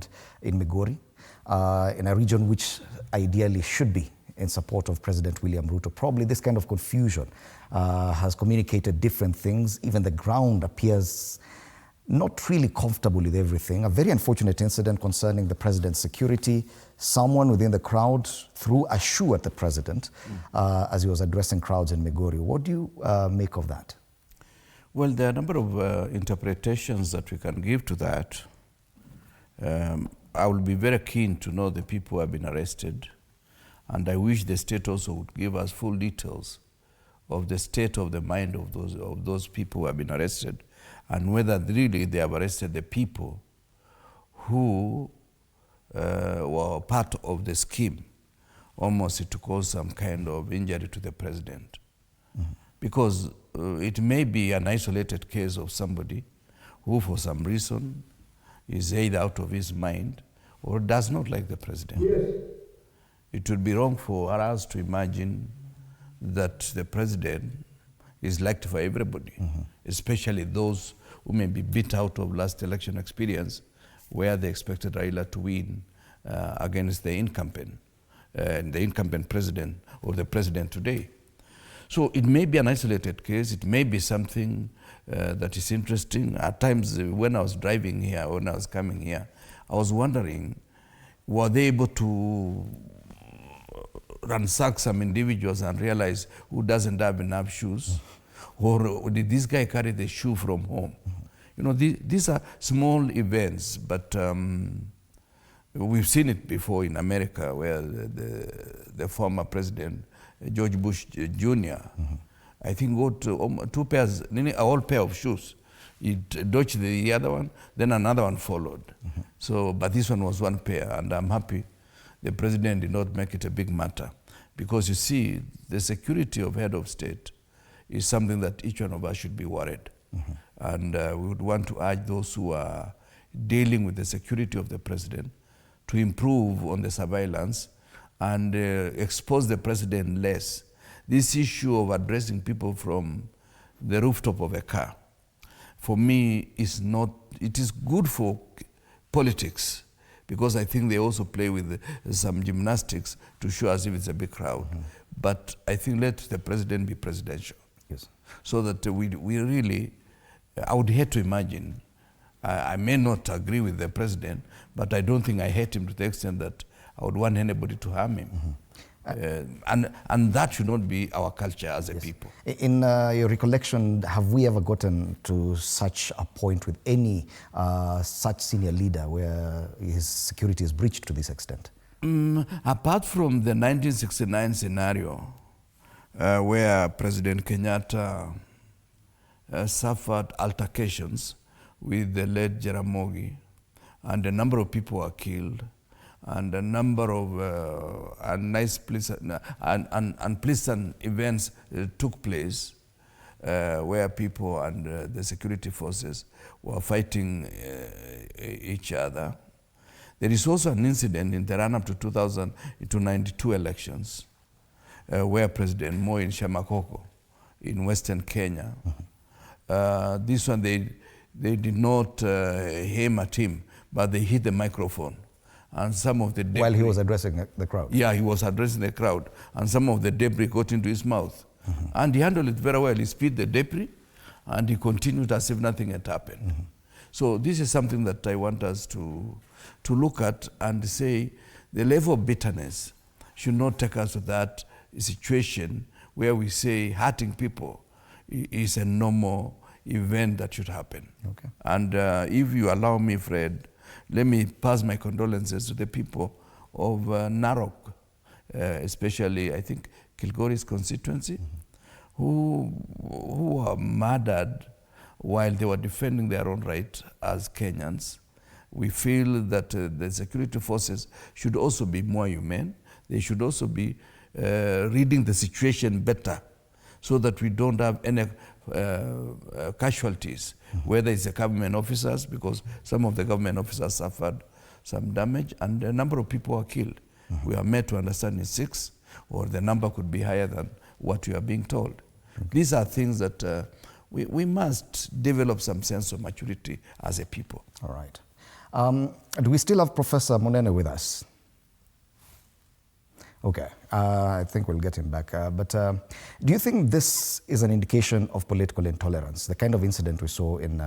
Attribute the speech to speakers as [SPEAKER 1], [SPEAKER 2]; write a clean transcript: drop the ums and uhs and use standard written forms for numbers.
[SPEAKER 1] happened in Migori, in a region which ideally should be in support of President William Ruto. Probably this kind of confusion has communicated different things. Even the ground appears not really comfortable with everything. A very unfortunate incident concerning the president's security. Someone within the crowd threw a shoe at the president as he was addressing crowds in Migori. What do you make of that?
[SPEAKER 2] Well, there are a number of interpretations that we can give to that. I will be very keen to know the people who have been arrested, and I wish the state also would give us full details of the state of the mind of those people who have been arrested, and whether really they have arrested the people who were part of the scheme, almost to cause some kind of injury to the president. Because it may be an isolated case of somebody who, for some reason, is either out of his mind or does not like the president. Yes. It would be wrong for us to imagine that the president is liked for everybody, especially those who may be beat out of last election experience where they expected Raila to win against the incumbent president or the president today. So it may be an isolated case, it may be something that is interesting. At times when I was driving here, when I was coming here, I was wondering, were they able to ransack some individuals and realize who doesn't have enough shoes? Or did this guy carry the shoe from home? You know, these are small events, but we've seen it before in America where the former president, George Bush Jr., I think got two pairs, a whole pair of shoes. He dodged the other one, then another one followed. So, but this one was one pair, and I'm happy the president did not make it a big matter. Because you see, the security of head of state is something that each one of us should be worried. And we would want to urge those who are dealing with the security of the president to improve on the surveillance and expose the president less. This issue of addressing people from the rooftop of a car, for me, is not, it is good for politics, because I think they also play with some gymnastics to show as if it's a big crowd. But I think let the president be presidential.
[SPEAKER 1] Yes.
[SPEAKER 2] So that we really, I would hate to imagine, I may not agree with the president, but I don't think I hate him to the extent that I would want anybody to harm him. And that should not be our culture as a people.
[SPEAKER 1] In your recollection, have we ever gotten to such a point with any such senior leader where his security is breached to this extent?
[SPEAKER 2] Apart from the 1969 scenario, where President Kenyatta suffered altercations with the late Jaramogi, and a number of people were killed, and a number of unpleasant events took place where people and the security forces were fighting each other. There is also an incident in the run-up to 1992 elections where President Moi in Shamakoko in Western Kenya, this one they did not aim at him, but they hit the microphone. And some of the debris,
[SPEAKER 1] while he was addressing the crowd?
[SPEAKER 2] Yeah, he was addressing the crowd. And some of the debris got into his mouth. And he handled it very well. He spit the debris, and he continued as if nothing had happened. So this is something that I want us to look at and say the level of bitterness should not take us to that situation where we say hurting people is a normal event that should happen.
[SPEAKER 1] Okay.
[SPEAKER 2] And if you allow me, Fred, let me pass my condolences to the people of Narok, especially, I think, Kilgore's constituency, who were murdered while they were defending their own right as Kenyans. We feel that the security forces should also be more humane. They should also be reading the situation better so that we don't have any casualties, whether it's the government officers, because some of the government officers suffered some damage and a number of people were killed. We are made to understand it's 6, or the number could be higher than what we are being told. These are things that we must develop some sense of maturity as a people.
[SPEAKER 1] All right. Do we still have Professor Monene with us? Okay, I think we'll get him back. But do you think this is an indication of political intolerance, the kind of incident we saw in